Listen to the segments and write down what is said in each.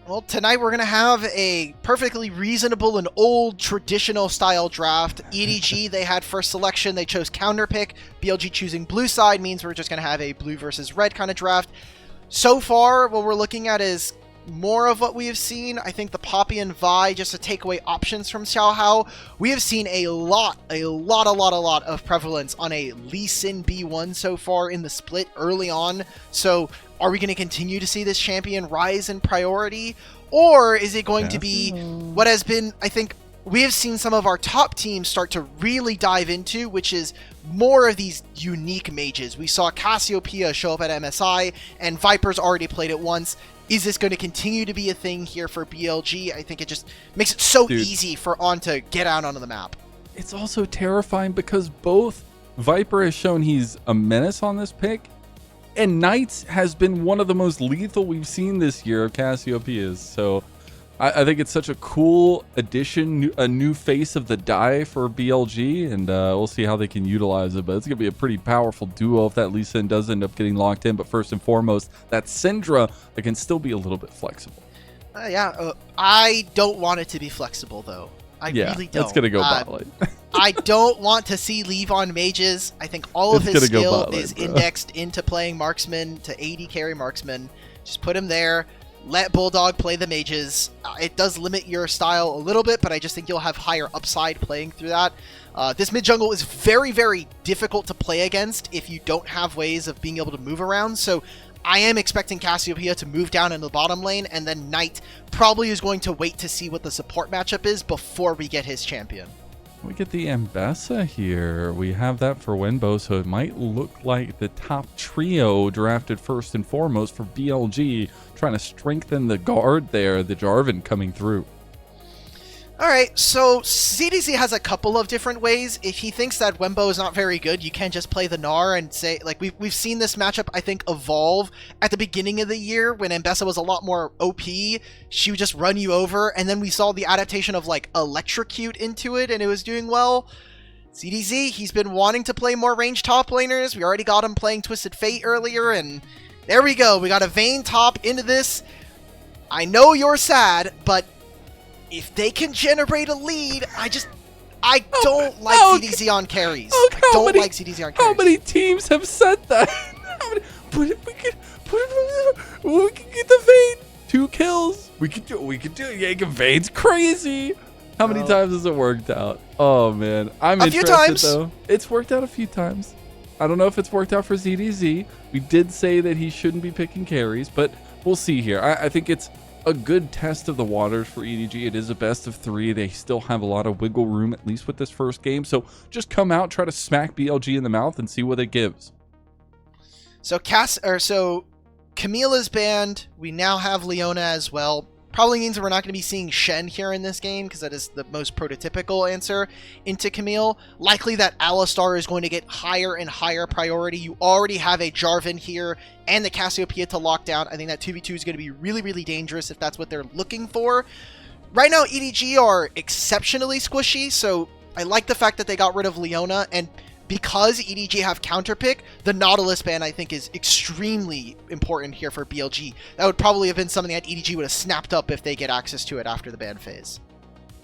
Well, tonight we're going to have a perfectly reasonable and old traditional style draft. EDG, they had first selection. They chose counter pick. BLG choosing blue side means we're just going to have a blue versus red kind of draft. So far, what we're looking at is more of what we have seen. I think the Poppy and Vi, just to take away options from Xiaohao, we have seen a lot of prevalence on a Lee Sin B1 so far in the split early on. So are we going to continue to see this champion rise in priority? Or is it going to be what has been, I think, we have seen some of our top teams start to really dive into, which is more of these unique mages. We saw Cassiopeia show up at MSI, and Viper's already played it once. Is this going to continue to be a thing here for BLG? I think it just makes it so easy for On to get out onto the map. It's also terrifying because both Viper has shown he's a menace on this pick, and Knights has been one of the most lethal we've seen this year of Cassiopeia's. So I think it's such a cool addition, a new face of the die for BLG, and we'll see how they can utilize it. But it's going to be a pretty powerful duo if that Lee Sin does end up getting locked in. But first and foremost, that Syndra that can still be a little bit flexible. I don't want it to be flexible, though. I really don't. It's going to go bot lane. I don't want to see Leave on mages. I think all of his skill is indexed into playing marksman, to AD carry marksman. Just put him there. Let Bulldog play the mages. It does limit your style a little bit, but I just think you'll have higher upside playing through that. This mid-jungle is very, very difficult to play against if you don't have ways of being able to move around. So I am expecting Cassiopeia to move down in the bottom lane, and then Knight probably is going to wait to see what the support matchup is before we get his champion. We get the Ambessa here. We have that for Wenbo, so it might look like the top trio drafted first and foremost for BLG, trying to strengthen the guard there, the Jarvan coming through. All right, so CDZ has a couple of different ways. If he thinks that Wembo is not very good, you can just play the Gnar and say, like, we've seen this matchup, I think, evolve at the beginning of the year when Ambessa was a lot more OP. She would just run you over, and then we saw the adaptation of, like, Electrocute into it, and it was doing well. CDZ, he's been wanting to play more ranged top laners. We already got him playing Twisted Fate earlier, and there we go. We got a Vayne top into this. I know you're sad, but if they can generate a lead, I don't like CDZ on carries. I don't like CDZ on carries. How many teams have said that? We can get the Vayne 2 kills. We could do it. Yeah, Vayne's crazy. How many times has it worked out? Oh man, I'm interested though. It's worked out a few times. I don't know if it's worked out for ZDZ. We did say that he shouldn't be picking carries, but we'll see here. I think it's a good test of the waters for EDG. It is a best of 3. They still have a lot of wiggle room, at least with this first game. So just come out, try to smack BLG in the mouth and see what it gives. So Camille is banned. We now have Leona as well. Probably means we're not going to be seeing Shen here in this game because that is the most prototypical answer into Camille. Likely that Alistar is going to get higher and higher priority. You already have a Jarvan here and the Cassiopeia to lock down. I think that 2v2 is going to be really, really dangerous if that's what they're looking for. Right now, EDG are exceptionally squishy, so I like the fact that they got rid of Leona, and because EDG have counterpick, the Nautilus ban I think is extremely important here for BLG. That would probably have been something that EDG would have snapped up if they get access to it after the ban phase.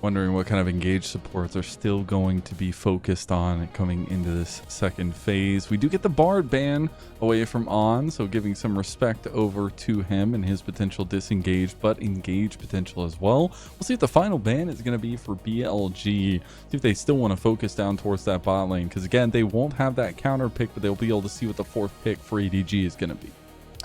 Wondering what kind of engaged supports are still going to be focused on coming into this second phase. We do get the Bard ban away from On, so giving some respect over to him and his potential disengaged, but engaged potential as well. We'll see if the final ban is going to be for BLG. See if they still want to focus down towards that bot lane, because again, they won't have that counter pick, but they'll be able to see what the fourth pick for EDG is going to be.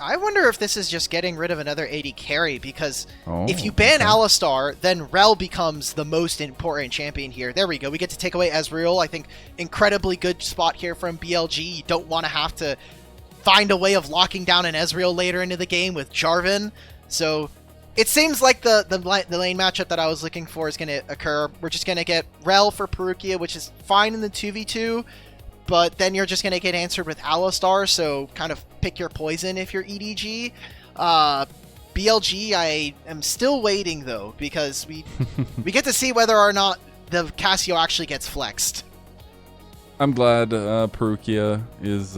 I wonder if this is just getting rid of another AD carry, because if you ban Alistar, then Rel becomes the most important champion here. There we go. We get to take away Ezreal. I think incredibly good spot here from BLG. You don't want to have to find a way of locking down an Ezreal later into the game with Jarvan. So it seems like the lane matchup that I was looking for is going to occur. We're just going to get Rel for Perukia, which is fine in the 2v2. But then you're just going to get answered with Alistar, so kind of pick your poison if you're EDG. BLG, I am still waiting, though, because we get to see whether or not the Cassio actually gets flexed. I'm glad Perukia is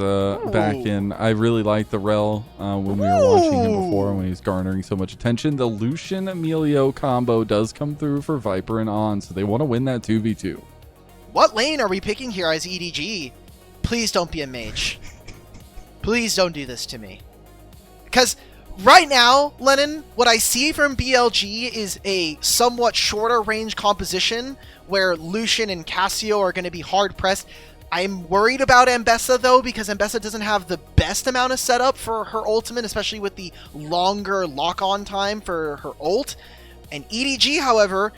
back in. I really liked the Rel when we were watching him before, when he was garnering so much attention. The Lucian Emilio combo does come through for Viper and On, so they want to win that 2v2. What lane are we picking here as EDG? Please don't be a mage. Please don't do this to me. Because right now, Lennon, what I see from BLG is a somewhat shorter range composition where Lucian and Cassio are going to be hard pressed. I'm worried about Ambessa, though, because Ambessa doesn't have the best amount of setup for her ultimate, especially with the longer lock-on time for her ult. And EDG, however,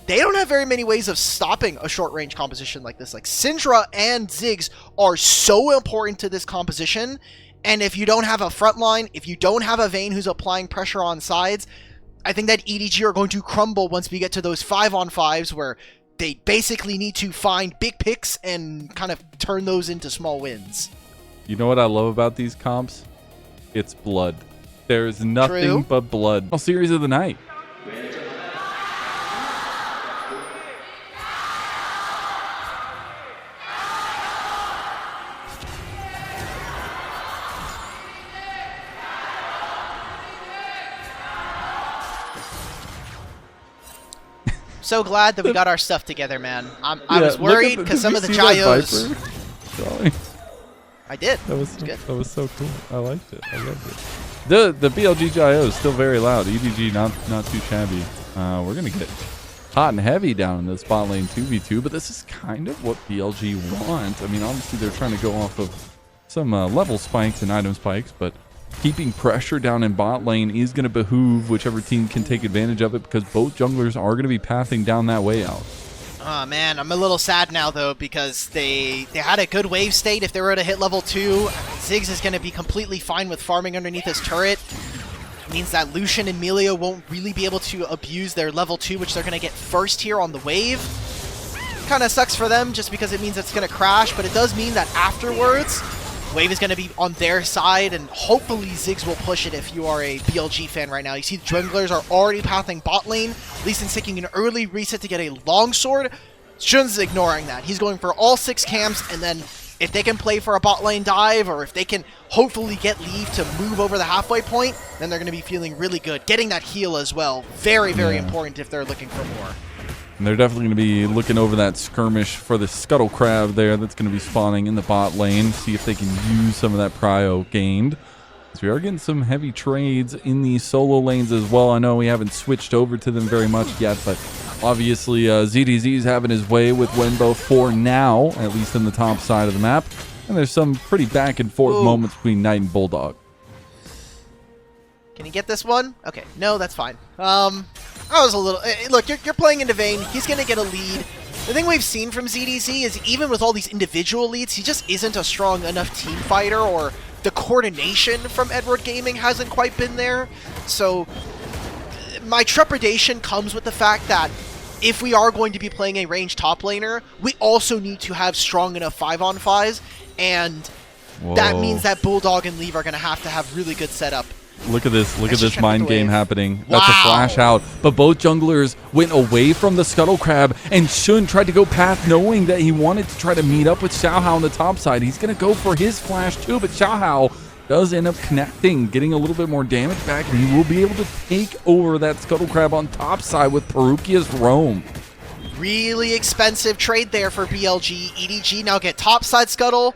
they don't have very many ways of stopping a short-range composition like this. Like, Syndra and Ziggs are so important to this composition, and if you don't have a front line, if you don't have a Vayne who's applying pressure on sides, I think that EDG are going to crumble once we get to those 5-on-5s where they basically need to find big picks and kind of turn those into small wins. You know what I love about these comps? It's blood. There's nothing but blood. All series of the night. So glad that we got our stuff together, man. I was worried because some of the gyos. I did. That was good. That was so cool. I liked it. I loved it. The BLG gyro is still very loud. EDG not too shabby. We're gonna get hot and heavy down in the spot lane 2v2, but this is kind of what BLG want. I mean, obviously they're trying to go off of some level spikes and item spikes, but keeping pressure down in bot lane is going to behoove whichever team can take advantage of it, because both junglers are going to be pathing down that way out. Oh man, I'm a little sad now though, because they had a good wave state. If they were to hit level 2, Ziggs is going to be completely fine with farming underneath his turret. It means that Lucian and Emilio won't really be able to abuse their level 2, which they're going to get first here on the wave. Kind of sucks for them just because it means it's going to crash, but it does mean that afterwards, wave is going to be on their side, and hopefully Ziggs will push it if you are a BLG fan right now. You see the junglers are already pathing bot lane. Lee Sin's taking an early reset to get a longsword. Shun's ignoring that. He's going for all 6 camps, and then if they can play for a bot lane dive, or if they can hopefully get leave to move over the halfway point, then they're going to be feeling really good. Getting that heal as well. Very, very important if they're looking for more. And they're definitely going to be looking over that skirmish for the Scuttle Crab there that's going to be spawning in the bot lane. See if they can use some of that prio gained. So we are getting some heavy trades in the solo lanes as well. I know we haven't switched over to them very much yet, but obviously ZDZ is having his way with Wenbo for now, at least in the top side of the map. And there's some pretty back and forth moments between Knight and Bulldog. Can he get this one? Okay, no, that's fine. I was a little... Look, you're playing into Vayne. He's going to get a lead. The thing we've seen from ZDZ is even with all these individual leads, he just isn't a strong enough team fighter, or the coordination from Edward Gaming hasn't quite been there. So my trepidation comes with the fact that if we are going to be playing a ranged top laner, we also need to have strong enough 5-on-5s, and that means that Bulldog and Leave are going to have really good setup. Look at this. Look at this mind game happening. That's a flash out. But both junglers went away from the Scuttle Crab, and Shun tried to go path knowing that he wanted to try to meet up with Xiaohao on the top side. He's going to go for his flash too, but Xiaohao does end up connecting, getting a little bit more damage back, and he will be able to take over that Scuttle Crab on top side with Perukia's Roam. Really expensive trade there for BLG. EDG now get top side Scuttle.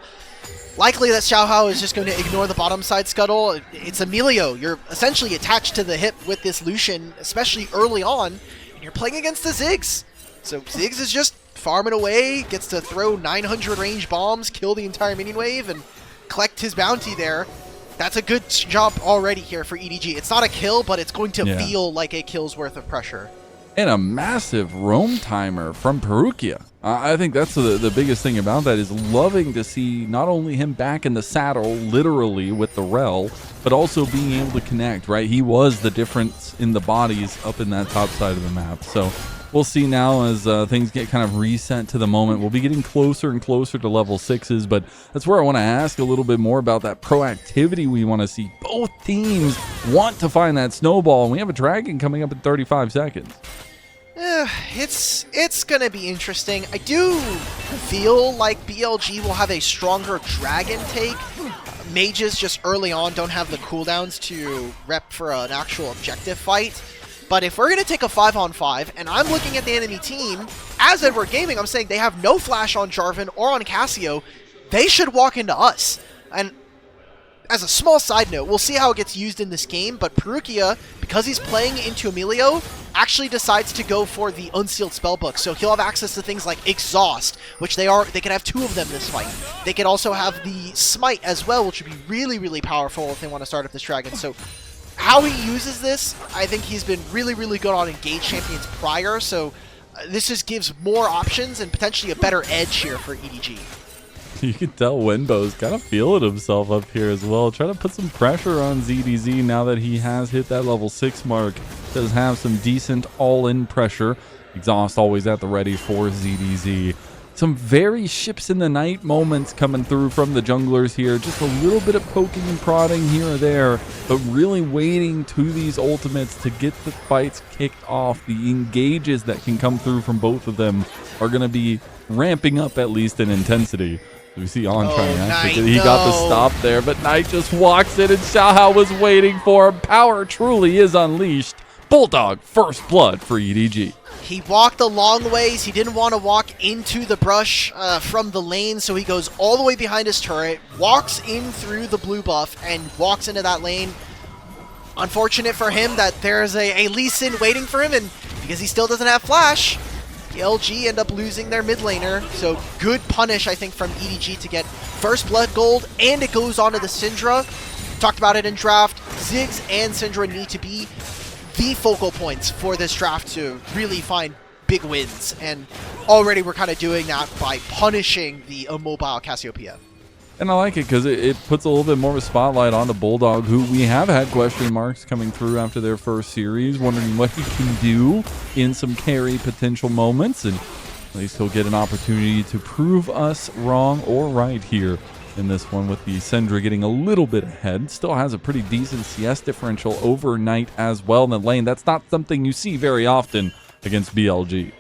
Likely that Xiaohao is just going to ignore the bottom side Scuttle. It's Emilio. You're essentially attached to the hip with this Lucian, especially early on, and you're playing against the Ziggs. So Ziggs is just farming away, gets to throw 900 range bombs, kill the entire minion wave, and collect his bounty there. That's a good job already here for EDG. It's not a kill, but it's going to feel like a kill's worth of pressure. And a massive roam timer from Perukia. I think that's the biggest thing about that, is loving to see not only him back in the saddle, literally with the Rel, but also being able to connect, right? He was the difference in the bodies up in that top side of the map. So we'll see now as things get kind of reset to the moment. We'll be getting closer and closer to level 6s, but that's where I want to ask a little bit more about that proactivity we want to see. Both teams want to find that snowball, and we have a dragon coming up in 35 seconds. It's gonna be interesting. I do feel like BLG will have a stronger dragon take. Mages just early on don't have the cooldowns to rep for an actual objective fight. But if we're going to take a 5-on-5, and I'm looking at the enemy team, as Edward Gaming, I'm saying they have no flash on Jarvan or on Cassio, they should walk into us. And as a small side note, we'll see how it gets used in this game, but Perukia, because he's playing into Emilio, actually decides to go for the unsealed spellbook, so he'll have access to things like Exhaust, which they can have 2 of them this fight. They could also have the Smite as well, which would be really, really powerful if they want to start up this dragon. So how he uses this, I think he's been really, really good on engaged champions prior, so this just gives more options and potentially a better edge here for EDG. You can tell Wenbo's kind of feeling himself up here as well, trying to put some pressure on ZDZ now that he has hit that level 6 mark. Does have some decent all-in pressure. Exhaust always at the ready for ZDZ. Some very ships in the night moments coming through from the junglers here. Just a little bit of poking and prodding here or there, but really waiting to these ultimates to get the fights kicked off. The engages that can come through from both of them are going to be ramping up at least in intensity. We see On trying to actually, he got the stop there, but Knight just walks in and Xiaohao was waiting for him. Power truly is unleashed. Bulldog, first blood for EDG. He walked a long ways. He didn't want to walk into the brush from the lane, so he goes all the way behind his turret, walks in through the blue buff, and walks into that lane. Unfortunate for him that there's a Lee Sin waiting for him, and because he still doesn't have flash, BLG end up losing their mid laner, so good punish, I think, from EDG to get first blood gold, and it goes on to the Syndra. Talked about it in draft. Ziggs and Syndra need to be the focal points for this draft to really find big wins, and already we're kind of doing that by punishing the immobile Cassiopeia. And I like it because it puts a little bit more of a spotlight on the Bulldog, who we have had question marks coming through after their first series, wondering what he can do in some carry potential moments, and at least he'll get an opportunity to prove us wrong or right here in this one, with the Syndra getting a little bit ahead. Still has a pretty decent CS differential over Knight as well in the lane. That's not something you see very often against BLG.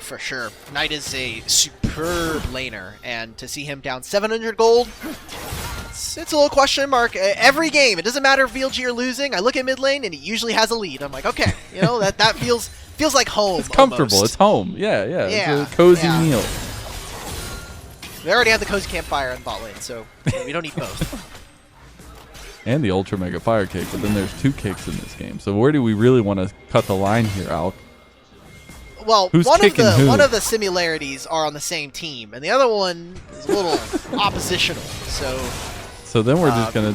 For sure. Knight is a superb laner, and to see him down 700 gold, it's a little question mark. Every game, it doesn't matter if BLG are losing, I look at mid lane and he usually has a lead. I'm like, okay, you know, that feels like home. It's comfortable. Almost. It's home. Yeah. It's a cozy meal. We already have the cozy campfire in bot lane, so we don't need both. And the ultra mega fire cake, but then there's 2 cakes in this game. So where do we really want to cut the line here, Alk? Well, one of the similarities are on the same team, and the other one is a little oppositional. So then we're just gonna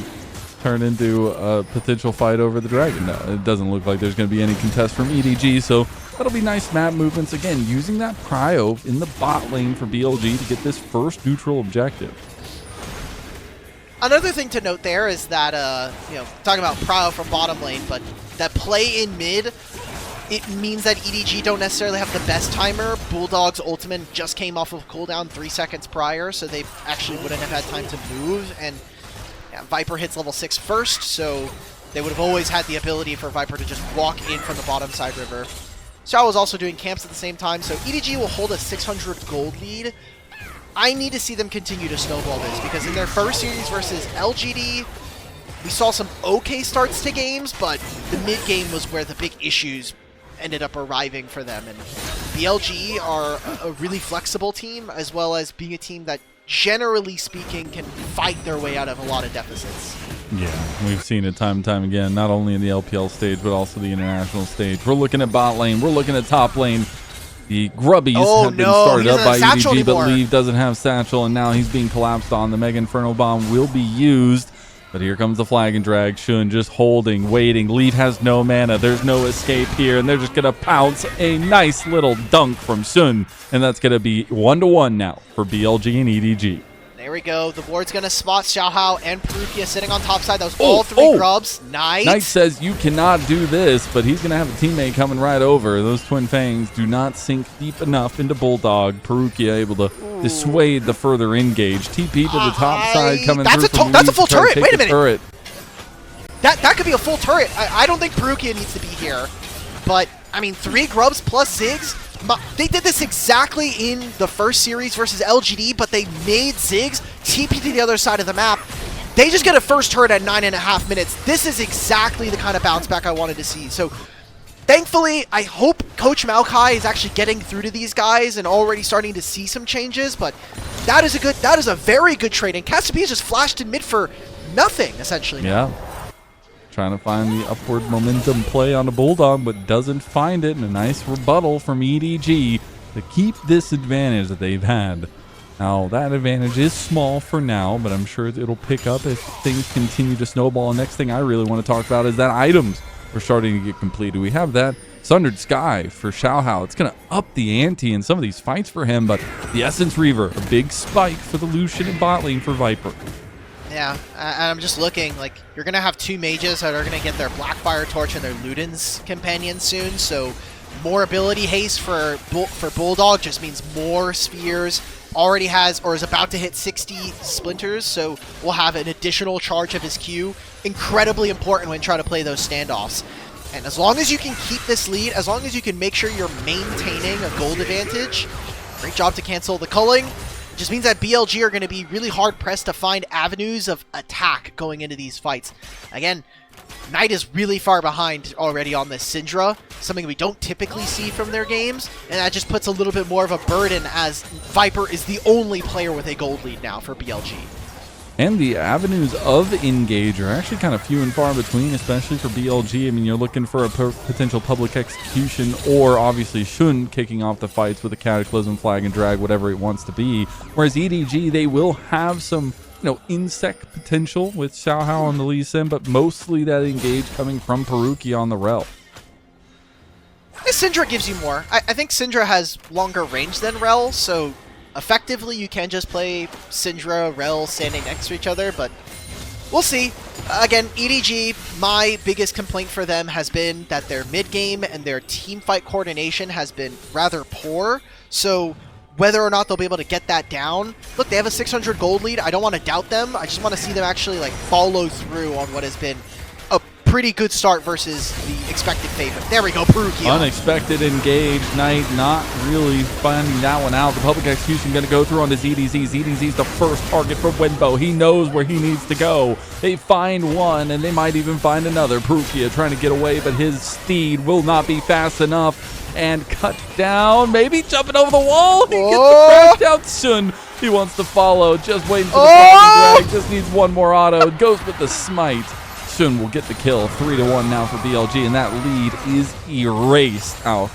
turn into a potential fight over the dragon. No, it doesn't look like there's gonna be any contest from EDG. So that'll be nice map movements again, using that prio in the bot lane for BLG to get this first neutral objective. Another thing to note there is that talking about prio from bottom lane, but that play in mid. It means that EDG don't necessarily have the best timer. Bulldog's ultimate just came off of cooldown 3 seconds prior, so they actually wouldn't have had time to move. And Viper hits level 6 first, so they would have always had the ability for Viper to just walk in from the bottom side river. Xiao was also doing camps at the same time, so EDG will hold a 600 gold lead. I need to see them continue to snowball this, because in their first series versus LGD, we saw some okay starts to games, but the mid-game was where the big issues ended up arriving for them. And BLG are a really flexible team, as well as being a team that, generally speaking, can fight their way out of a lot of deficits. Yeah, we've seen it time and time again, not only in the LPL stage, but also the international stage. We're looking at bot lane. We're looking at top lane. The Grubbies have been started up by EDG, but Leave doesn't have Satchel, and now he's being collapsed on. The Mega Inferno Bomb will be used. But here comes the flag and drag. Shun just holding, waiting. Leaf has no mana. There's no escape here. And they're just going to pounce a nice little dunk from Shun. And that's going to be 1-1 now for BLG and EDG. There we go. The ward's going to spot Xiaohao and Perukia sitting on top side. That was all 3 grubs. Nice. Knight says you cannot do this, but he's going to have a teammate coming right over. Those Twin Fangs do not sink deep enough into Bulldog. Perukia able to dissuade the further engage. TP to the top side coming through from That's a full turret. Wait a minute. Turret. That could be a full turret. I don't think Perukia needs to be here. But, I mean, 3 grubs plus Ziggs, they did this exactly in the first series versus LGD, but they made Ziggs TP to the other side of the map. They just get a first turret at 9.5 minutes. This is exactly the kind of bounce back I wanted to see. So, thankfully, I hope Coach Maokai is actually getting through to these guys and already starting to see some changes, but that is a very good trade. And Cassiopeia just flashed in mid for nothing, essentially. Yeah. Trying to find the upward momentum play on the Bulldog, but doesn't find it. And a nice rebuttal from EDG to keep this advantage that they've had. Now, that advantage is small for now, but I'm sure it'll pick up if things continue to snowball. And next thing I really want to talk about is that items are starting to get completed. We have that Sundered Sky for Xiaohao. It's going to up the ante in some of these fights for him, but the Essence Reaver, a big spike for the Lucian and bot lane for Viper. Yeah, and I'm just looking, like, you're going to have 2 mages that are going to get their Blackfire Torch and their Luden's companion soon, so more ability haste for Bulldog just means more spheres. Already has, or is about to hit 60 splinters, so we'll have an additional charge of his Q. Incredibly important when trying to play those standoffs. And as long as you can keep this lead, as long as you can make sure you're maintaining a gold advantage, great job to cancel the culling. It just means that BLG are going to be really hard-pressed to find avenues of attack going into these fights. Again, Knight is really far behind already on this Syndra, something we don't typically see from their games, and that just puts a little bit more of a burden as Viper is the only player with a gold lead now for BLG. And the avenues of engage are actually kind of few and far between, especially for BLG. I mean, you're looking for a potential public execution, or obviously Shun kicking off the fights with a Cataclysm, Flag and Drag, whatever it wants to be. Whereas EDG, they will have some, insect potential with Xiaohao on the Lee Sin, but mostly that engage coming from Peruki on the Rel. Syndra gives you more. I think Syndra has longer range than Rel, so effectively you can just play Syndra, Rel standing next to each other, but we'll see. Again, EDG, my biggest complaint for them has been that their mid-game and their team fight coordination has been rather poor, so whether or not they'll be able to get that down. Look, they have a 600 gold lead. I don't want to doubt them. I just want to see them actually follow through on what has been a pretty good start versus the expected favorite. There we go, Peruki. Unexpected engage. Knight not really finding that one out. The public execution going to go through on the ZDZ. ZDZ's the first target for Wenbo. He knows where he needs to go. They find one, and they might even find another. Peruki trying to get away, but his steed will not be fast enough. And cut down, maybe jumping over the wall. He gets the crash down. Shun, he wants to follow, just waiting for the drag. Just needs one more auto. Goes with the smite. Shun will get the kill. 3-1 now for BLG, and that lead is erased out.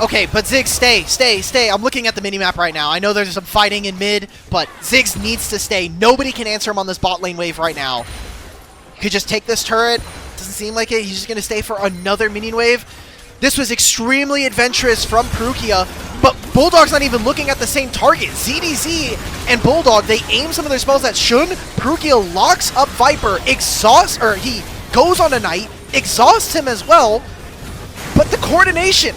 Okay, but Ziggs, stay. I'm looking at the minimap right now. I know there's some fighting in mid, but Ziggs needs to stay. Nobody can answer him on this bot lane wave right now. You could just take this turret. Doesn't seem like it. He's just going to stay for another minion wave. This was extremely adventurous from Perukia, but Bulldog's not even looking at the same target. ZDZ and Bulldog, they aim some of their spells at Shun. Perukia locks up Viper, he goes on a Knight, exhausts him as well, but the coordination,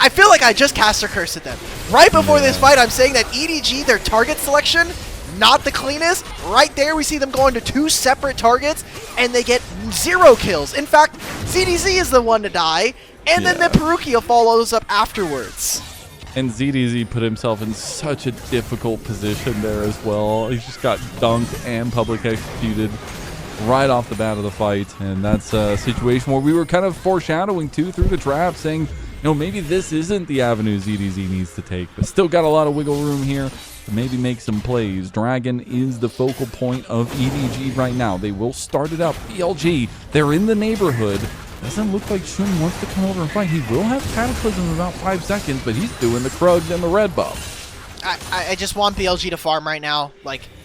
I feel like I just cast a curse at them. Right before this fight, I'm saying that EDG, their target selection, not the cleanest. Right there, we see them go into 2 separate targets, and they get 0 kills. In fact, ZDZ is the one to die, and then the Perukia follows up afterwards. And ZDZ put himself in such a difficult position there as well. He just got dunked and public executed right off the bat of the fight. And that's a situation where we were kind of foreshadowing too through the draft, saying, maybe this isn't the avenue ZDZ needs to take, but still got a lot of wiggle room here to maybe make some plays. Dragon is the focal point of EDG right now. They will start it up. BLG, they're in the neighborhood. Doesn't look like Shun wants to come over and fight. He will have Cataclysm in about 5 seconds, but he's doing the Krug and the red buff. I just want BLG to farm right now.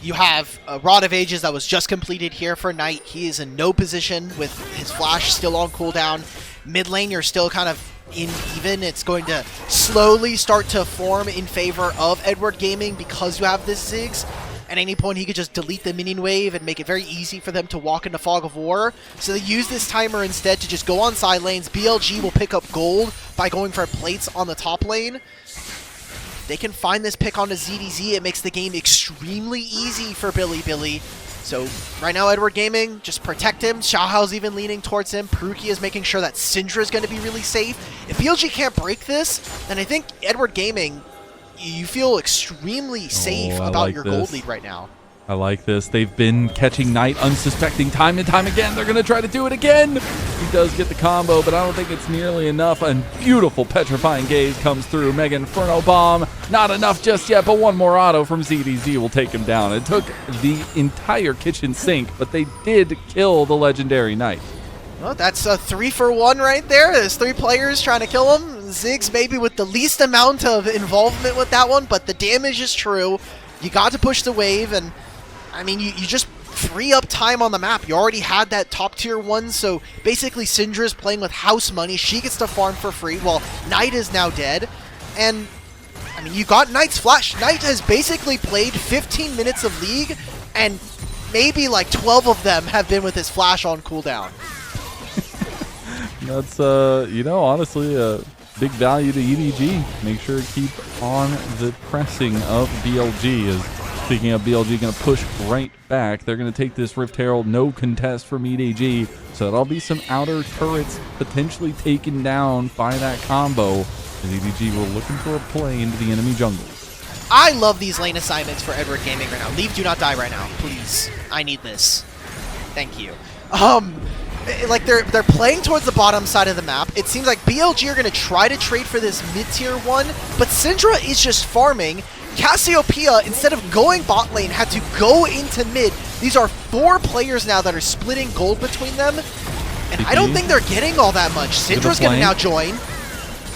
You have a Rod of Ages that was just completed here for Knight. He is in no position with his flash still on cooldown. Mid lane, you're still kind of even. It's going to slowly start to form in favor of Edward Gaming because you have this Ziggs. At any point, he could just delete the minion wave and make it very easy for them to walk into Fog of War. So they use this timer instead to just go on side lanes. BLG will pick up gold by going for plates on the top lane. They can find this pick onto ZDZ. It makes the game extremely easy for Bilibili. So right now, Edward Gaming, just protect him. Xiaohao's even leaning towards him. Peruki is making sure that Syndra is going to be really safe. If BLG can't break this, then I think Edward Gaming, you feel extremely safe about your gold lead right now. I like this. They've been catching Knight unsuspecting time and time again. They're going to try to do it again. He does get the combo, but I don't think it's nearly enough. And beautiful Petrifying Gaze comes through. Mega Inferno Bomb. Not enough just yet, but one more auto from ZDZ will take him down. It took the entire kitchen sink, but they did kill the legendary Knight. Well, that's a 3-for-1 right there. There's 3 players trying to kill him. Ziggs maybe with the least amount of involvement with that one, but the damage is true. You got to push the wave, and I mean, you just free up time on the map. You already had that top tier 1, so basically Syndra's playing with house money. She gets to farm for free while Knight is now dead. And, I mean, you got Knight's flash. Knight has basically played 15 minutes of League, and maybe like 12 of them have been with his flash on cooldown. That's, you know, honestly, big value to EDG. Make sure to keep on the pressing of BLG. Speaking of BLG, going to push right back. They're going to take this Rift Herald, no contest from EDG. So that'll be some outer turrets potentially taken down by that combo. As EDG were looking for a play into the enemy jungle. I love these lane assignments for Edward Gaming right now. Leave, do not die right now, please. I need this. Thank you. Like they're playing towards the bottom side of the map. It seems like BLG are going to try to trade for this mid-tier 1, but Syndra is just farming. Cassiopeia, instead of going bot lane, had to go into mid. These are 4 players now that are splitting gold between them, and I don't think they're getting all that much. Syndra's going to now join.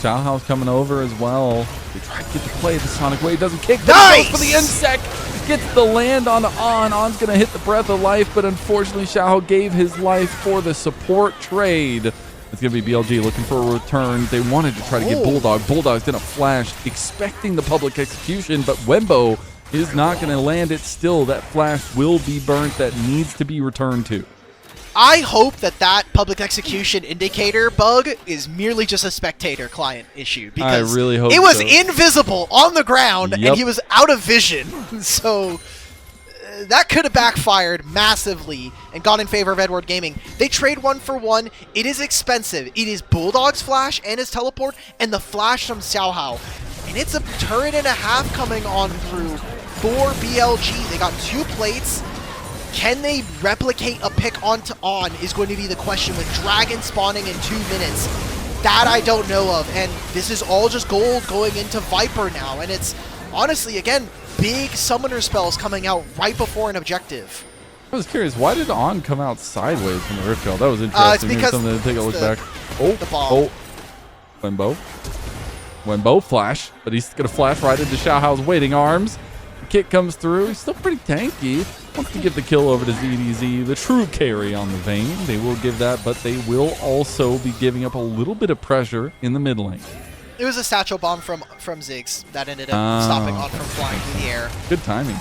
Xiaohao's coming over as well. They try to get the play. The Sonic Wave doesn't kick. Nice! Goes for the insect. Gets the land on On. On's going to hit the Breath of Life, but unfortunately Xiaohao gave his life for the support trade. It's going to be BLG looking for a return. They wanted to try to get Bulldog. Bulldog's going to flash, expecting the public execution, but Wembo is not going to land it still. That flash will be burnt. That needs to be returned to. I hope that public execution indicator bug is merely just a spectator client issue, because I really hope it was so. Invisible on the ground, and he was out of vision. So that could have backfired massively and gone in favor of Edward Gaming. They trade 1-for-1. It is expensive. It is Bulldog's flash and his teleport and the flash from Xiaohao. And it's a turret and a half coming on through for BLG. They got 2 plates. Can they replicate a pick onto On is going to be the question, with Dragon spawning in 2 minutes. That I don't know of. And this is all just gold going into Viper now. And it's honestly, again, big summoner spells coming out right before an objective. I was curious, why did On come out sideways from the Rift Herald? That was interesting. It's because something to take a look back. The bomb. Wembo flash, but he's going to flash right into Xiaohao's waiting arms. The kick comes through. He's still pretty tanky. Wants to give the kill over to ZDZ, the true carry on the Vayne. They will give that, but they will also be giving up a little bit of pressure in the mid lane. It was a satchel bomb from Ziggs that ended up stopping On from flying through the air. Good timing.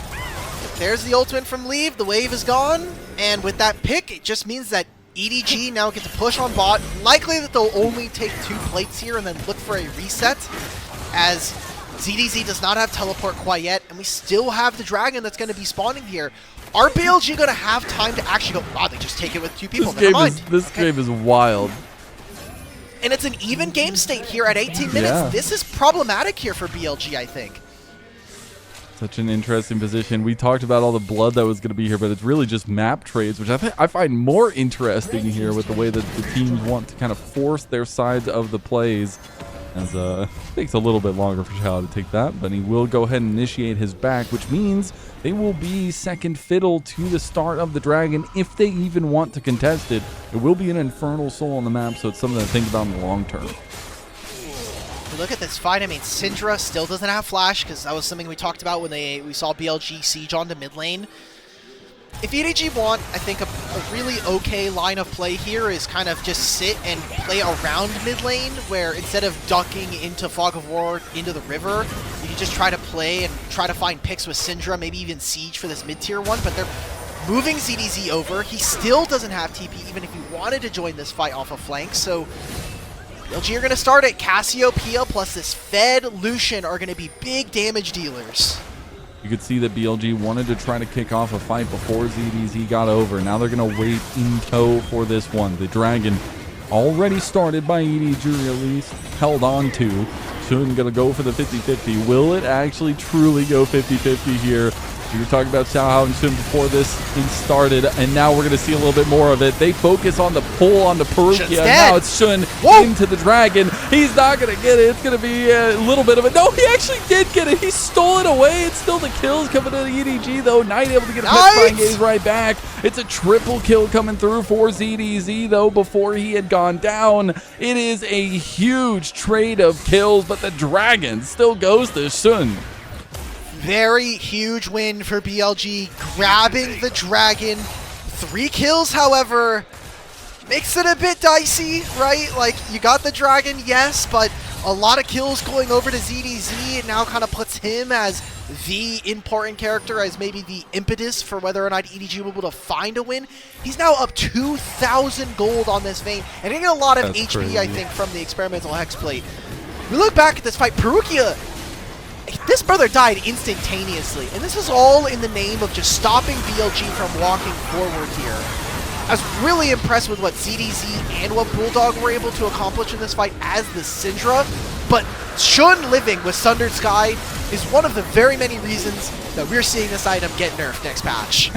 There's the ultimate from Leave. The wave is gone. And with that pick, it just means that EDG now gets to push on bot. Likely that they'll only take 2 plates here and then look for a reset, as ZDZ does not have teleport quite yet, and we still have the dragon that's going to be spawning here. Are BLG going to have time to actually go? Wow, they just take it with 2 people. This game is wild. And it's an even game state here at 18 minutes. Yeah. This is problematic here for BLG, I think. Such an interesting position. We talked about all the blood that was going to be here, but it's really just map trades, which I find more interesting here with the way that the teams want to kind of force their sides of the plays. As it takes a little bit longer for Xiaohao to take that, but he will go ahead and initiate his back, which means they will be second fiddle to the start of the dragon if they even want to contest it. It will be an Infernal Soul on the map, so it's something to think about in the long term. Look at this fight. I mean, Syndra still doesn't have flash, because that was something we talked about when we saw BLG siege onto mid lane. If EDG want, I think, a really okay line of play here is kind of just sit and play around mid lane, where instead of ducking into Fog of War into the river, you can just try to play and try to find picks with Syndra, maybe even siege for this mid-tier one, but they're moving ZDZ over. He still doesn't have TP, even if he wanted to join this fight off a flank, so BLG are going to start it. Cassiopeia plus this Fed Lucian are going to be big damage dealers. You could see that BLG wanted to try to kick off a fight before ZDZ got over. Now they're going to wait in tow for this one. The Dragon already started by EDG, or at least held on to. Soon going to go for the 50-50. Will it actually truly go 50-50 here? We were talking about Xiaohao and Sun before this started, and now we're going to see a little bit more of it. They focus on the pull on the Perugia. Now it's Sun into the Dragon. He's not going to get it. It's going to be a little bit of it. No, he actually did get it. He stole it away. It's still the kills coming to the EDG, though. Knight able to get a flying gaze right back. It's a triple kill coming through for ZDZ, though, before he had gone down. It is a huge trade of kills, but the Dragon still goes to Sun. Very huge win for BLG, grabbing the Dragon. 3 kills, however, makes it a bit dicey, right? Like, you got the Dragon, yes, but a lot of kills going over to ZDZ. It now kind of puts him as the important character, as maybe the impetus for whether or not EDG will be able to find a win. He's now up 2,000 gold on this vein, and getting a lot of HP, crazy. I think, from the experimental hex plate. We look back at this fight, Perugia, this brother died instantaneously, and this was all in the name of just stopping BLG from walking forward here. I was really impressed with what ZDZ and what Bulldog were able to accomplish in this fight as the Syndra, but Shun living with Sundered Sky is one of the very many reasons that we're seeing this item get nerfed next patch.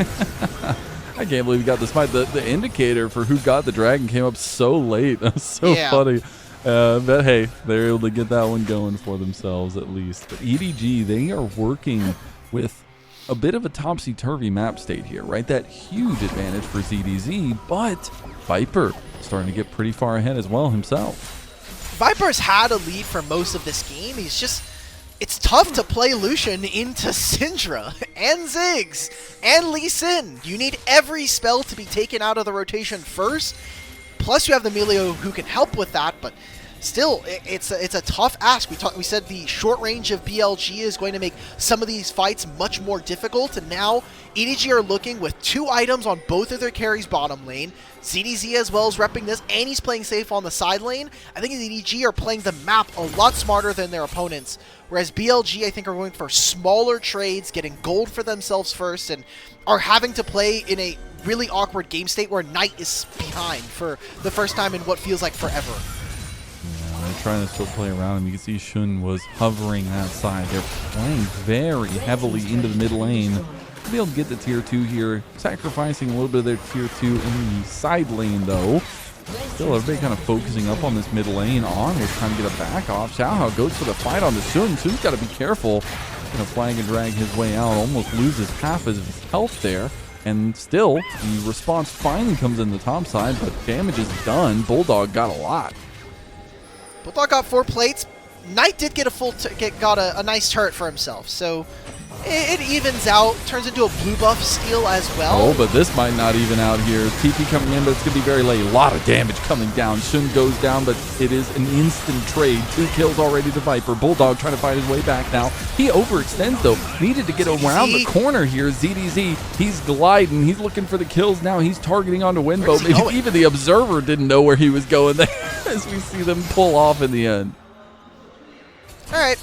I can't believe we got this fight. The indicator for who got the Dragon came up so late. That was so funny. But hey, they're able to get that one going for themselves at least. But EDG, they are working with a bit of a topsy-turvy map state here, right? That huge advantage for ZDZ, but Viper starting to get pretty far ahead as well himself. Viper's had a lead for most of this game. It's tough to play Lucian into Syndra and Ziggs and Lee Sin. You need every spell to be taken out of the rotation first. Plus, you have the Melio who can help with that, but still, it's a tough ask. We said the short range of BLG is going to make some of these fights much more difficult, and now EDG are looking with 2 items on both of their carries bottom lane. ZDZ as well is repping this, and he's playing safe on the side lane. I think EDG are playing the map a lot smarter than their opponents, whereas BLG, I think, are going for smaller trades, getting gold for themselves first, and are having to play in a really awkward game state where Knight is behind for the first time in what feels like forever. Yeah, they're trying to still play around him. You can see Shun was hovering that side. They're playing very heavily into the mid lane. To be able to get the tier 2 here, sacrificing a little bit of their tier 2 in the side lane though. Still, everybody kind of focusing up on this mid lane. On was trying to get a back off. Xiaohao goes for the fight on the Shun. Shun's got to be careful. Gonna flag and drag his way out. Almost loses half of his health there. And still, the response finally comes in the top side, but damage is done. Bulldog got a lot. Bulldog got 4 plates. Knight did get got a nice turret for himself, so it evens out, turns into a blue buff steal as well. Oh, but this might not even out here. TP coming in, but it's going to be very late. A lot of damage coming down. Shun goes down, but it is an instant trade. 2 kills already to Viper. Bulldog trying to fight his way back now. He overextends, though. Needed to get around the corner here. ZDZ, he's gliding. He's looking for the kills now. He's targeting onto Winbow. Maybe even the Observer didn't know where he was going there as we see them pull off in the end. All right,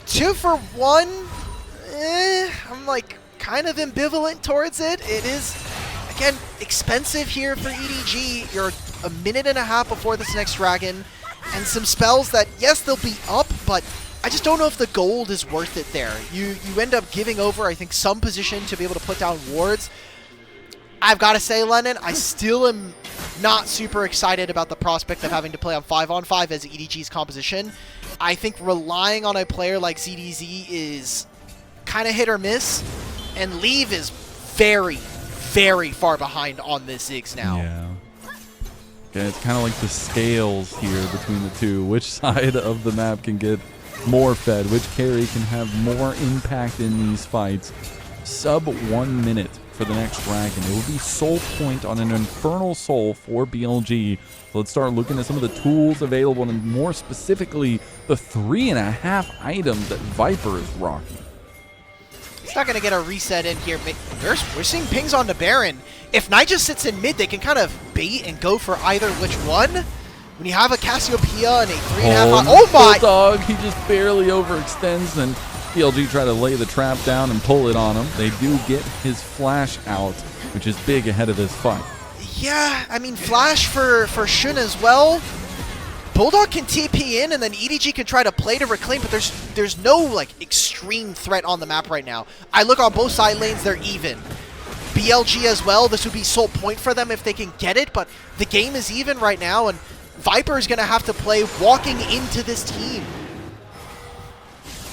2 for 1. I'm like kind of ambivalent towards it. It is, again, expensive here for EDG. You're a minute and a half before this next Dragon, and some spells that, yes, they'll be up, but I just don't know if the gold is worth it there. You end up giving over, I think, some position to be able to put down wards. I've got to say, Lennon, I still am not super excited about the prospect of having to play on 5-on-5 as EDG's composition. I think relying on a player like ZDZ is kind of hit or miss, and Leave is very, very far behind on this Ziggs now. Yeah, it's kind of like the scales here between the two. Which side of the map can get more fed? Which carry can have more impact in these fights? Sub 1 minute for the next Dragon. It will be Soul Point on an Infernal Soul for BLG. So let's start looking at some of the tools available, and more specifically, the 3.5 items that Viper is rocking. He's not going to get a reset in here. We're seeing pings on the Baron. If Knight just sits in mid, they can kind of bait and go for either which one. When you have a Cassiopeia and a 3.5... Oh my! Bulldog, he just barely overextends, and BLG try to lay the trap down and pull it on him. They do get his flash out, which is big ahead of this fight. Yeah, I mean, flash for Shun as well. Bulldog can TP in, and then EDG can try to play to reclaim, but there's no, like, extreme threat on the map right now. I look on both side lanes, they're even. BLG as well, this would be sole point for them if they can get it, but the game is even right now, and Viper is going to have to play walking into this team.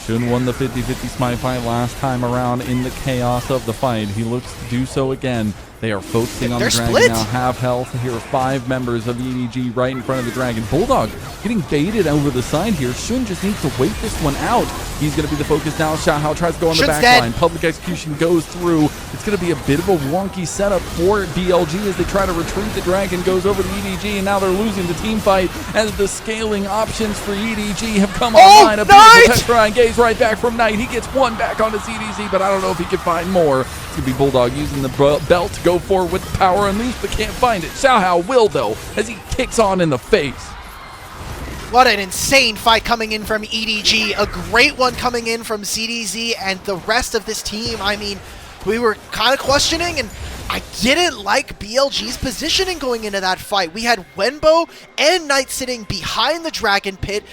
Shun won the 50-50 smite fight last time around in the chaos of the fight. He looks to do so again. They are focusing on the Dragon split. now. Half health. Here are 5 members of EDG right in front of the Dragon. Bulldog getting baited over the side here. Shun just needs to wait this one out. He's going to be the focus now. Xiaohao tries to go on the back line. Public execution goes through. It's going to be a bit of a wonky setup for BLG as they try to retreat. The Dragon goes over to EDG, and now they're losing the team fight as the scaling options for EDG have come online. A beautiful Petrifying Gaze right back from Knight. He gets one back on his EDC, but I don't know if he can find more. It's going to be Bulldog using the belt to go forward with power unleashed, but can't find it. Xiaohao will, though, as he kicks on in the face. What an insane fight coming in from EDG. A great one coming in from ZDZ and the rest of this team. I mean, we were kind of questioning, and I didn't like BLG's positioning going into that fight. We had Wenbo and Knight sitting behind the Dragon Pit.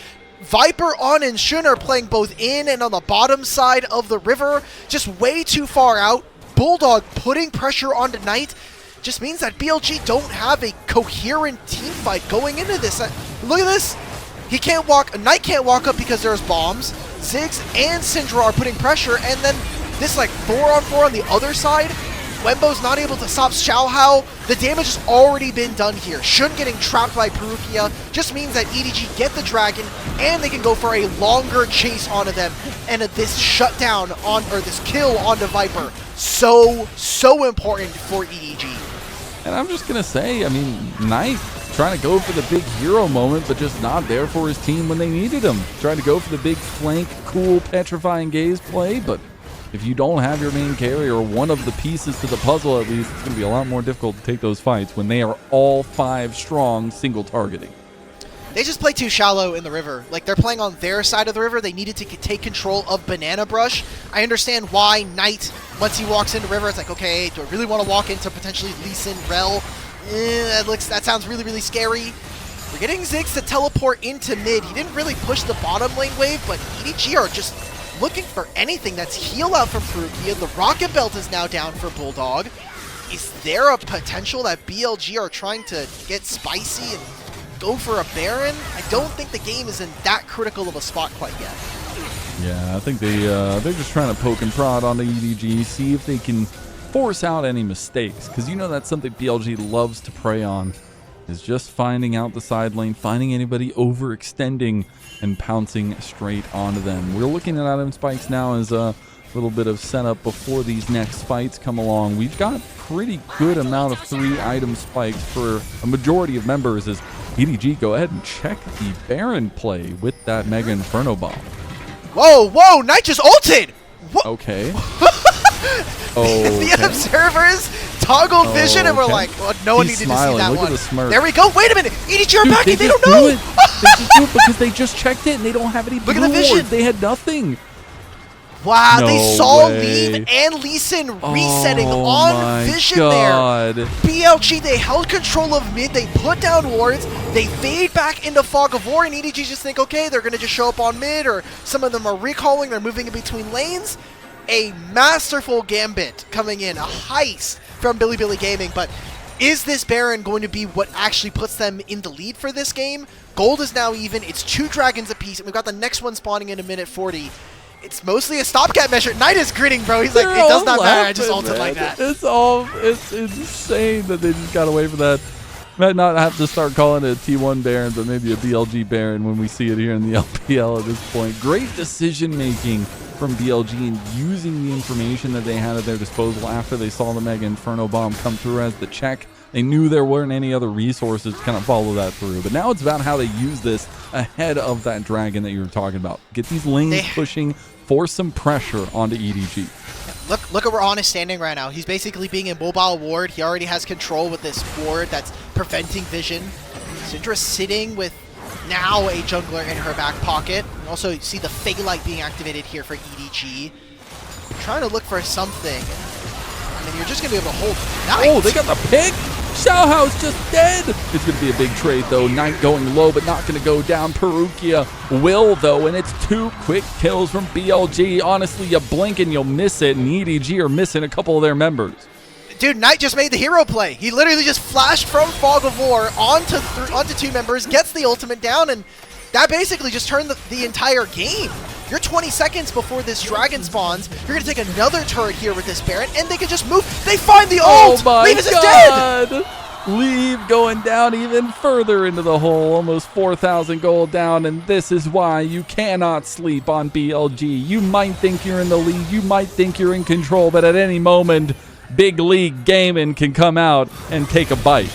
Viper on and Shun are playing both in and on the bottom side of the river. Just way too far out. Bulldog putting pressure onto Knight just means that BLG don't have a coherent team fight going into this. Look at this. He can't walk. Knight can't walk up because there's bombs. Ziggs and Syndra are putting pressure, and then this like 4-on-4 on the other side. Wenbo's not able to stop Xiaohao. The damage has already been done here. Shun getting trapped by Perukia just means that EDG get the Dragon, and they can go for a longer chase onto them. And this shutdown on, or this kill onto Viper, so important for EDG. And I'm just going to say, I mean, Knight trying to go for the big hero moment, but just not there for his team when they needed him. Trying to go for the big flank, cool, Petrifying Gaze play, but if you don't have your main carry or one of the pieces to the puzzle at least, it's going to be a lot more difficult to take those fights when they are all 5 strong single targeting. They just play too shallow in the river. Like, they're playing on their side of the river. They needed to take control of Banana Brush. I understand why Knight, once he walks into river, it's like, okay, do I really want to walk into potentially Lee Sin, Rel? That sounds really, really scary. We're getting Ziggs to teleport into mid. He didn't really push the bottom lane wave, but EDG are just looking for anything that's heal out from Perukia. The Rocket Belt is now down for Bulldog. Is there a potential that BLG are trying to get spicy and go for a Baron? I don't think the game is in that critical of a spot quite yet. Yeah, I think they're just trying to poke and prod on the EDG, see if they can force out any mistakes, because you know that's something BLG loves to prey on, is just finding out the side lane, finding anybody overextending and pouncing straight onto them. We're looking at item spikes now as a little bit of setup before these next fights come along. We've got pretty good amount of 3 item spikes for a majority of members as EDG go ahead and check the Baron play with that Mega Inferno Bomb. Whoa, Knight just ulted! What? Okay. The observers toggle vision, and we're like, well, no one needed smiling. to see that Look one. At the smirk. There we go. Wait a minute. EDG are back. They don't know. They just do it because they just checked it and they don't have any blue Look at the vision. wards. They had nothing. Wow, No they saw way. Leave and Lee Sin resetting Oh on my vision God. there. BLG, they held control of mid. They put down wards. They fade back into Fog of War, and EDG just think, okay, they're going to just show up on mid, or some of them are recalling. They're moving in between lanes. A masterful gambit coming in, a heist from Bilibili Gaming, but is this Baron going to be what actually puts them in the lead for this game? Gold is now even. It's 2 dragons apiece, and we've got the next one spawning in a minute 40. It's mostly a stopgap measure. Knight is gritting, bro. He's like, it does not matter. I just ulted like that. It's insane that they just got away from that. Might not have to start calling it a T1 Baron, but maybe a BLG Baron when we see it here in the LPL at this point. Great decision making from BLG and using the information that they had at their disposal after they saw the Mega Inferno Bomb come through as the check. They knew there weren't any other resources to kind of follow that through. But now it's about how they use this ahead of that dragon that you were talking about. Get these lanes pushing, force some pressure onto EDG. Look at where On is standing right now. He's basically being in mobile ward. He already has control with this ward that's preventing vision. Syndra sitting with now a jungler in her back pocket. You also see the Fey Light being activated here for EDG. Trying to look for something. I mean, you're just going to be able to hold Knight. Oh, they got the pick. Xiaohao's just dead. It's going to be a big trade, though. Knight going low, but not going to go down. Perukia will, though, and it's 2 quick kills from BLG. Honestly, you blink and you'll miss it, and EDG are missing a couple of their members. Dude, Knight just made the hero play. He literally just flashed from Fog of War onto 2 members, gets the ultimate down, and that basically just turned the entire game. You're 20 seconds before this dragon spawns. You're going to take another turret here with this Baron, and they can just move. They find the ult! Oh my Leave is God! dead! Leave going down even further into the hole, almost 4,000 gold down, and this is why you cannot sleep on BLG. You might think you're in the lead, you might think you're in control, but at any moment, Big League Gaming can come out and take a bite.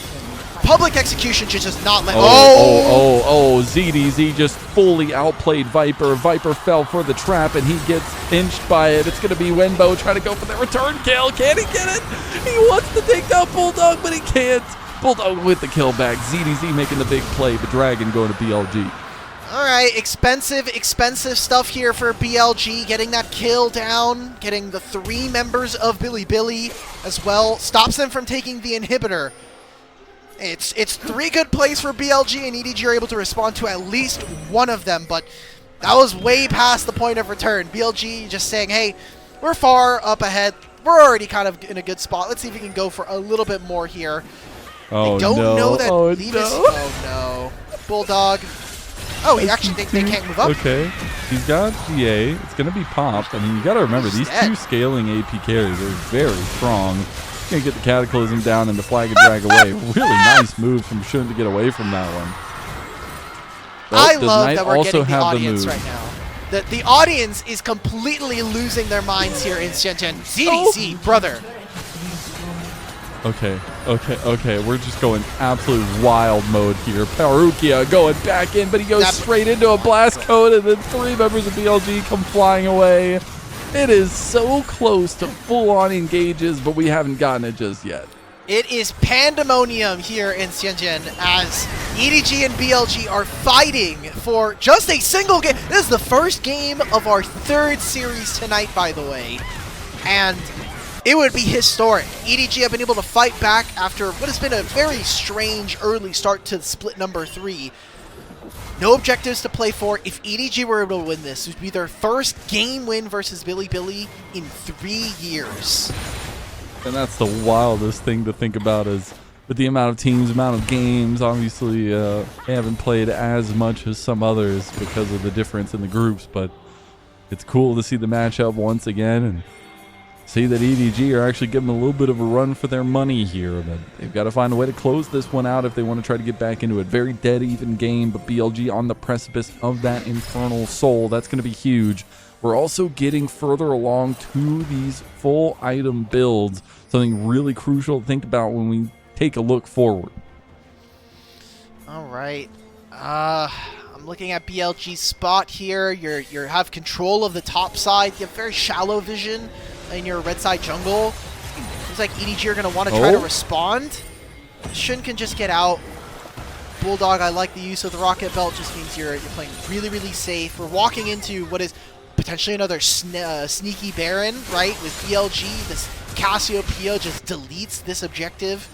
Public execution should just not let... ZDZ just fully outplayed Viper. Viper fell for the trap, and he gets pinched by it. It's going to be Wenbo trying to go for the return kill. Can he get it? He wants to take down Bulldog, but he can't. Bulldog with the kill back. ZDZ making the big play. The Dragon going to BLG. All right, expensive stuff here for BLG. Getting that kill down, getting the 3 members of Bilibili as well. Stops them from taking the inhibitor. It's 3 good plays for BLG, and EDG are able to respond to at least one of them, but that was way past the point of return. BLG just saying, hey, we're far up ahead. We're already kind of in a good spot. Let's see if we can go for a little bit more here. Oh, they don't know that Levis... Oh, no. Bulldog. Oh, he actually thinks they can't move up. Okay. He's got GA. It's going to be popped. I mean, you got to remember, these 2 scaling AP carries are very strong. Gonna get the Cataclysm down and the flag and drag away. Really nice move from Shun to get away from that one. I love that we're getting the audience right now. The audience is completely losing their minds here in Shenzhen. ZDZ, brother. Okay. We're just going absolute wild mode here. Perukia going back in, but he goes straight into a blast code, and then 3 members of BLG come flying away. It is so close to full-on engages, but we haven't gotten it just yet. It is pandemonium here in Shenzhen as EDG and BLG are fighting for just a single game. This is the first game of our 3rd series tonight, by the way, and it would be historic. EDG have been able to fight back after what has been a very strange early start to split number 3. No objectives to play for. If EDG were able to win this, it would be their first game win versus Bilibili in 3 years. And that's the wildest thing to think about, is with the amount of teams, amount of games. Obviously, they haven't played as much as some others because of the difference in the groups, but it's cool to see the matchup once again and see that EDG are actually getting a little bit of a run for their money here. But they've got to find a way to close this one out if they want to try to get back into it. Very dead even game, but BLG on the precipice of that Infernal Soul. That's going to be huge. We're also getting further along to these full item builds. Something really crucial to think about when we take a look forward. All right. I'm looking at BLG's spot here. You have control of the top side. You have very shallow vision in your red side jungle. Seems like EDG are going to want to try to respond. Shun can just get out. Bulldog, I like the use of the rocket belt. Just means you're playing really, really safe. We're walking into what is potentially another sneaky Baron, right? With BLG, this Cassiopeia just deletes this objective.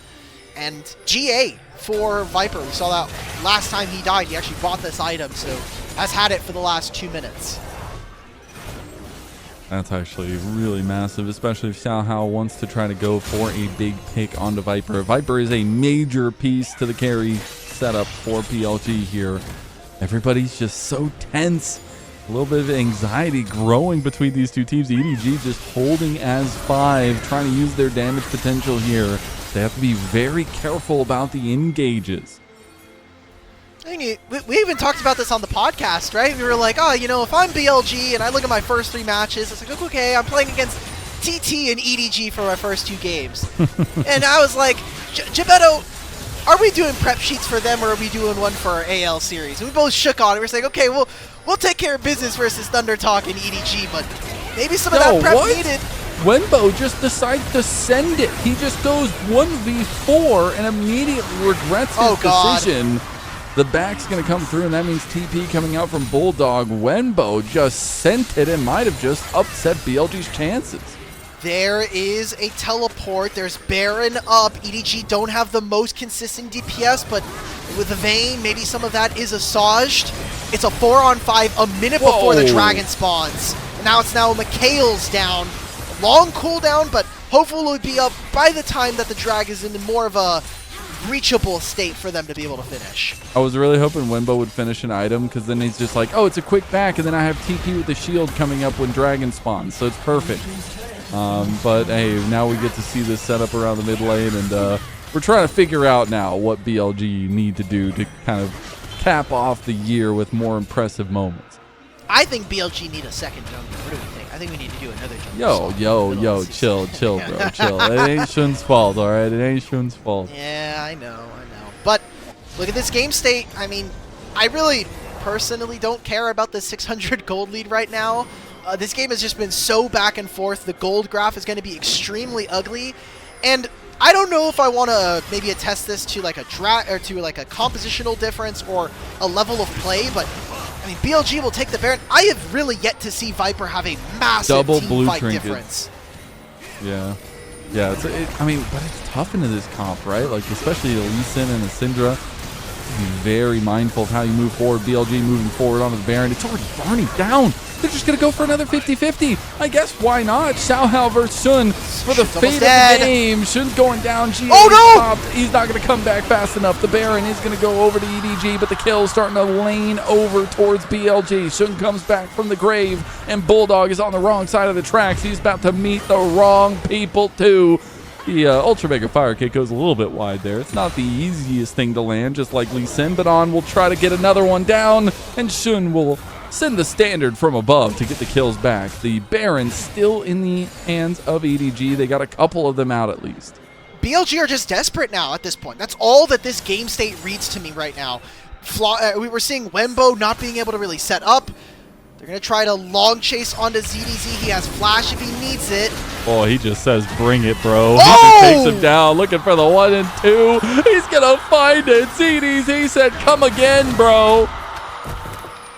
And GA for Viper. We saw that last time he died. He actually bought this item, so has had it for the last 2 minutes. That's actually really massive, especially if Xiaohao wants to try to go for a big pick onto Viper. Viper is a major piece to the carry setup for PLG here. Everybody's just so tense. A little bit of anxiety growing between these 2 teams. EDG just holding as 5, trying to use their damage potential here. They have to be very careful about the engages. We even talked about this on the podcast, right? We were like, oh, you know, if I'm BLG and I look at my first 3 matches, it's like, okay, I'm playing against TT and EDG for my first 2 games. And I was like, Gebetto, are we doing prep sheets for them or are we doing one for our AL series? And we both shook on it. We're saying, okay, we'll take care of business versus Thunder Talk and EDG, but maybe some of that prep needed. Wenbo just decides to send it. He just goes 1v4 and immediately regrets his decision. The back's going to come through, and that means TP coming out from Bulldog. Wenbo just sent it and might have just upset BLG's chances. There is a teleport. There's Baron up. EDG don't have the most consistent DPS, but with the Vayne, maybe some of that is assuaged. It's a 4-on-5 a minute before the dragon spawns. And now it's Mikhail's down. Long cooldown, but hopefully it'll be up by the time that the drag is in more of a reachable state for them to be able to finish. I was really hoping Wenbo would finish an item, because then he's just like, oh, it's a quick back, and then I have TP with the shield coming up when dragon spawns, so it's perfect. But hey, now we get to see this setup around the mid lane, and we're trying to figure out now what BLG need to do to kind of cap off the year with more impressive moments. I think BLG need a second jungler. What do we think? I think we need to do another jungler. Yo, chill, bro, chill. It ain't Shun's fault, all right? It ain't Shun's fault. Yeah, I know. But look at this game state. I mean, I really personally don't care about the 600 gold lead right now. This game has just been so back and forth. The gold graph is going to be extremely ugly, and I don't know if I want to maybe attest this to like a compositional difference or a level of play, but I mean, BLG will take the Baron. I have really yet to see Viper have a massive double team blue fight trinkets. difference. Yeah. I mean, but it's tough into this comp, right? Like, especially the Lee Sin and the Syndra. Be very mindful of how you move forward. BLG moving forward onto the Baron. It's already burning down. They're just going to go for another 50-50. I guess why not? Xiaohao versus Shun for the fate of the game. Shun's going down. GA popped. He's not going to come back fast enough. The Baron is going to go over to EDG, but the kill is starting to lane over towards BLG. Shun comes back from the grave, and Bulldog is on the wrong side of the tracks. He's about to meet the wrong people, too. The Ultra Mega Fire Kick goes a little bit wide there. It's not the easiest thing to land, just like Lee Sin, but On will try to get another one down, and Shun will send the standard from above to get the kills back. The Baron still in the hands of EDG. They got a couple of them out at least. BLG are just desperate now at this point. That's all that this game state reads to me right now. We were seeing Wenbo not being able to really set up. They're going to try to long chase onto ZDZ. He has flash if he needs it. Oh, he just says, bring it, bro. Oh! He just takes him down, looking for the 1 and 2. He's going to find it. ZDZ said, come again, bro.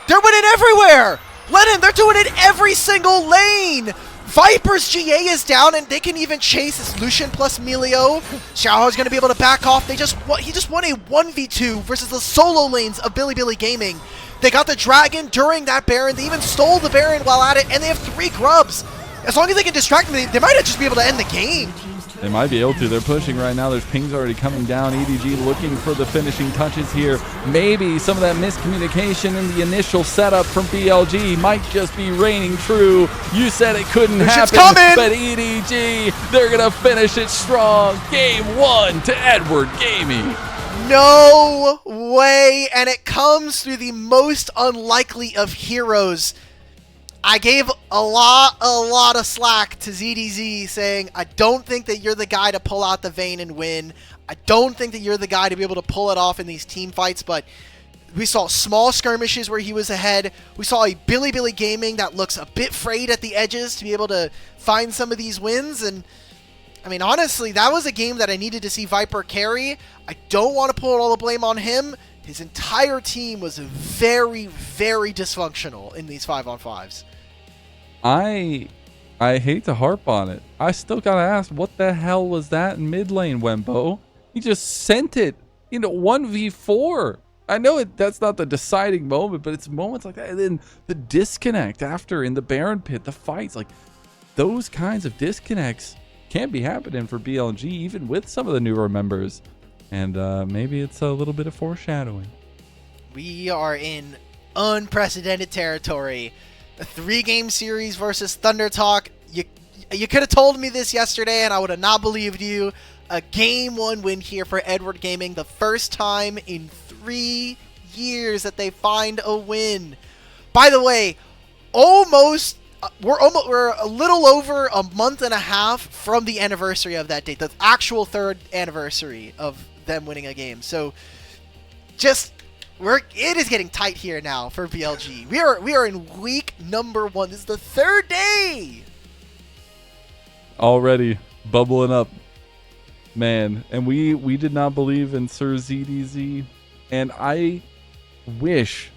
They're winning everywhere. Lennon, they're doing it every single lane. Viper's GA is down, and they can even chase this Lucian plus Melio. Xiaohao is going to be able to back off. He just won a 1v2 versus the solo lanes of Bilibili Gaming. They got the dragon during that Baron. They even stole the Baron while at it, and they have 3 grubs. As long as they can distract them, they might just be able to end the game. They might be able to. They're pushing right now. There's pings already coming down. EDG looking for the finishing touches here. Maybe some of that miscommunication in the initial setup from BLG might just be reigning true. You said it couldn't happen, but EDG, they're going to finish it strong. Game 1 to Edward Gaming. No way, and it comes through the most unlikely of heroes. I gave a lot of slack to ZDZ saying, I don't think that you're the guy to pull out the Vayne and win. I don't think that you're the guy to be able to pull it off in these team fights, but we saw small skirmishes where he was ahead. We saw a Bilibili Gaming that looks a bit frayed at the edges to be able to find some of these wins, and I mean, honestly, that was a game that I needed to see Viper carry. I don't want to put all the blame on him. His entire team was very, very dysfunctional in these 5-on-5s. I hate to harp on it. I still gotta ask, what the hell was that in mid lane, Wenbo? He just sent it into 1v4. I know that's not the deciding moment, but it's moments like that. And then the disconnect after in the Baron pit, the fights, like those kinds of disconnects can't be happening for BLG, even with some of the newer members. And maybe it's a little bit of foreshadowing. We are in unprecedented territory. A 3-game series versus Thunder Talk. You could have told me this yesterday and I would have not believed you. A Game 1 win here for Edward Gaming. The first time in 3 years that they find a win. By the way, we're a little over a month and a half from the anniversary of that date. The actual 3rd anniversary of them winning a game. So it is getting tight here now for BLG. We are in week number 1. This is the 3rd day. Already bubbling up, man. And we did not believe in Sir ZDZ. And I wish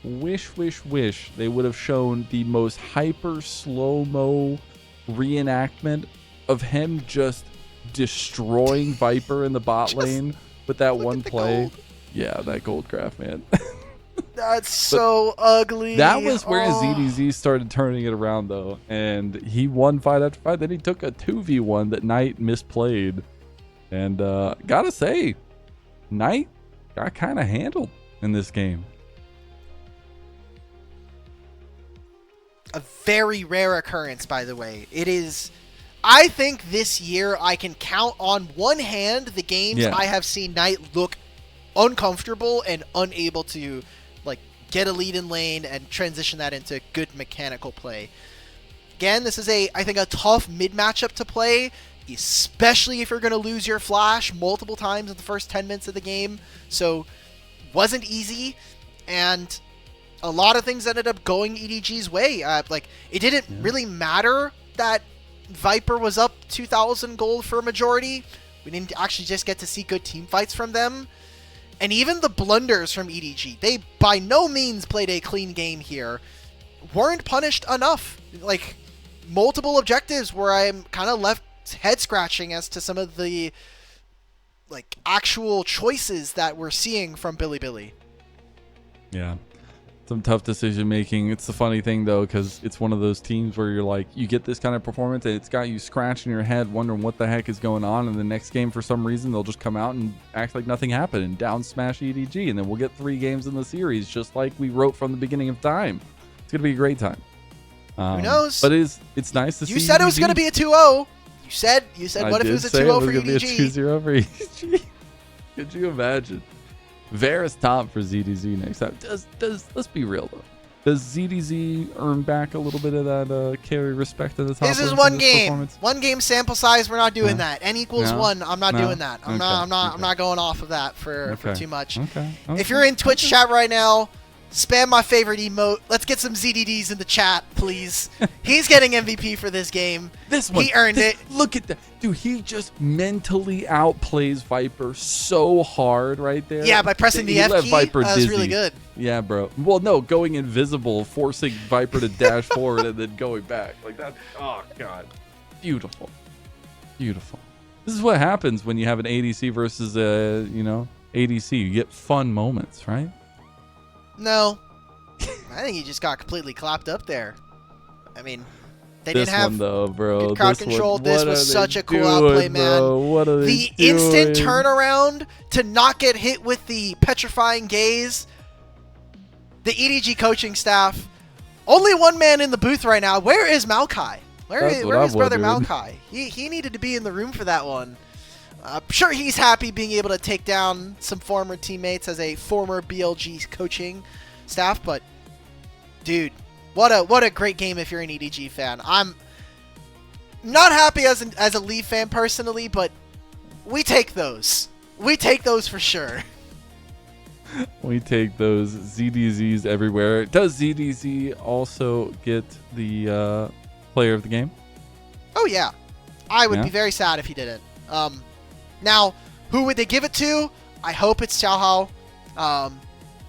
they would have shown the most hyper slow-mo reenactment of him just destroying Viper in the bot lane with that one play. Gold. Yeah, that gold graph, man. That's so ugly. That was where ZDZ started turning it around, though, and he won fight after fight. Then he took a 2v1 that Knight misplayed, and gotta say, Knight got kind of handled in this game. A very rare occurrence, by the way. It is. I think this year I can count on one hand the games I have seen Knight look uncomfortable and unable to like get a lead in lane and transition that into good mechanical play. Again, this is I think a tough mid matchup to play, especially if you're going to lose your flash multiple times in the first 10 minutes of the game. So wasn't easy, and a lot of things ended up going EDG's way. Like it didn't really matter that Viper was up 2,000 gold for a majority. We didn't actually just get to see good team fights from them. And even the blunders from EDG, they by no means played a clean game here, weren't punished enough. Like, multiple objectives where I'm kind of left head scratching as to some of the like actual choices that we're seeing from Bilibili. Yeah. Some tough decision making. It's the funny thing though, because it's one of those teams where you're like, you get this kind of performance and it's got you scratching your head wondering what the heck is going on, and the next game for some reason they'll just come out and act like nothing happened and down smash EDG, and then we'll get 3 games in the series just like we wrote from the beginning of time. It's gonna be a great time. Who knows? But it's nice to see. You said it was gonna be a 2-0. You said what if it was a 2-0 for EDG? Be a 2-0 for EDG. Could you imagine? Varus top for ZDZ next time. Let's be real though. Does ZDZ earn back a little bit of that carry respect at the top? This is one game. One game sample size. We're not doing that. N equals 1. I'm not doing that. I'm not going off of that for too much. Okay. If you're in Twitch chat right now, spam my favorite emote. Let's get some ZDDs in the chat, please. He's getting MVP for this game. He earned it. Look at that. Dude, he just mentally outplays Viper so hard right there. Yeah, by pressing the F key. That was really good. Yeah, bro. Well, no, going invisible, forcing Viper to dash forward and then going back. Like that. Oh, God. Beautiful. Beautiful. This is what happens when you have an ADC versus a, ADC. You get fun moments, right? No. I think he just got completely clapped up there. I mean, they this didn't have one, though, bro. good crowd control. This was such a cool outplay, man. What are the instant turnaround to not get hit with the petrifying gaze. The EDG coaching staff. Only one man in the booth right now. Where is Maokai? Where is brother Maokai? He needed to be in the room for that one. I'm sure he's happy being able to take down some former teammates as a former BLG coaching staff. But, dude, what a great game if you're an EDG fan. I'm not happy as a Leaf fan personally, but we take those. We take those for sure. We take those. ZDZs everywhere. Does ZDZ also get the player of the game? Oh, yeah. I would be very sad if he didn't. Now, who would they give it to? I hope it's Xiaohao.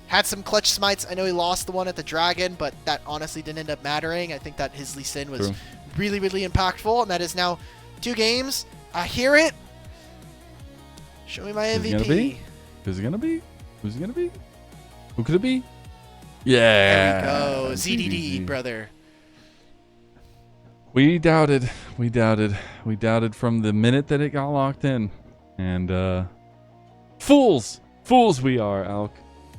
Had some clutch smites. I know he lost the one at the Dragon, but that honestly didn't end up mattering. I think that his Lee Sin was really, really impactful, and that is now 2 games. I hear it. Show me my MVP. Who's it gonna be? Who's it gonna be? Who could it be? Yeah. There we go. ZDD, brother. We doubted from the minute that it got locked in. And fools we are, Alk,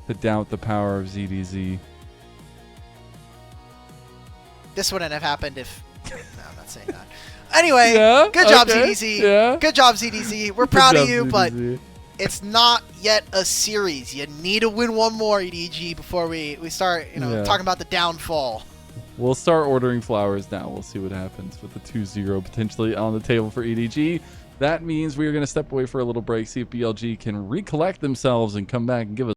to doubt the power of ZDZ. This wouldn't have happened if... No, I'm not saying that. Anyway, good job, ZDZ. Yeah. Good job, ZDZ. We're proud of you, ZDZ. But it's not yet a series. You need to win one more, EDG, before we start talking about the downfall. We'll start ordering flowers now. We'll see what happens with the 2-0 potentially on the table for EDG. That means we are going to step away for a little break, see if BLG can recollect themselves and come back and give us